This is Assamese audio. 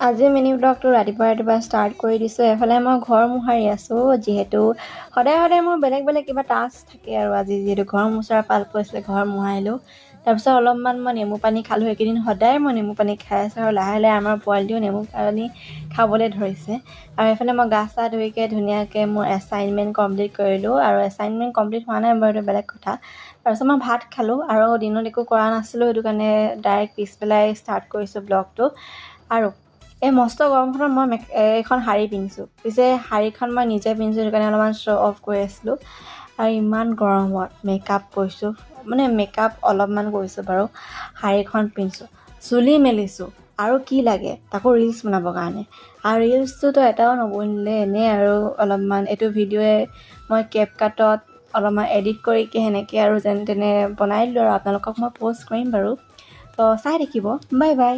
আজি মিনি ব্লগটো ৰাতিপুৱা ষ্টাৰ্ট কৰি দিছোঁ। এফালে মই ঘৰ মোহাৰি আছোঁ, যিহেতু সদায় মোৰ বেলেগ কিবা টাস্ক থাকে আৰু আজি যিহেতু ঘৰ মোচাৰ পাল পৰিছিলে, ঘৰ মোহাৰিলোঁ। তাৰপিছত অলপমান মই নেমু পানী খালোঁ। এইকেইদিন সদায় মই নেমু পানী খাই আছোঁ আৰু লাহে আমাৰ পোৱালিটোও নেমু পানী খাবলৈ ধৰিছে। আৰু এইফালে মই গা চা ধুইকৈ ধুনীয়াকৈ মোৰ এছাইনমেণ্ট কমপ্লিট কৰিলোঁ। আৰু এছাইনমেণ্ট কমপ্লিট হোৱা নাই বাৰু, এইটো বেলেগ কথা। তাৰপিছত মই ভাত খালোঁ আৰু দিনত একো কৰা নাছিলোঁ, সেইটো কাৰণে ডাইৰেক্ট পিছবেলাই ষ্টাৰ্ট কৰিছোঁ ব্লগটো। আৰু এই মস্ত গৰমখনত মই এইখন শাৰী পিন্ধিছোঁ, পিছে শাৰীখন মই নিজে পিন্ধিছোঁ, সেইটো কাৰণে অলপমান শ্ব' অফ কৰি আছিলোঁ। আৰু ইমান গৰমত মেকআপ কৰিছোঁ, মানে মেকআপ অলপমান কৰিছোঁ বাৰু, শাৰীখন পিন্ধিছোঁ, চুলি মেলিছোঁ, আৰু কি লাগে তাকো ৰিলচ বনাবৰ কাৰণে। আৰু ৰিলচটোতো এটাও নবনিলে, এনেই আৰু অলপমান এইটো ভিডিঅ'য়ে মই কেপকাটত অলপমান এডিট কৰি সেনেকৈ আৰু যেনে তেনে বনাই দিলোঁ আৰু আপোনালোকক মই প'ষ্ট কৰিম বাৰু, তো চাই থাকিব। Bye bye.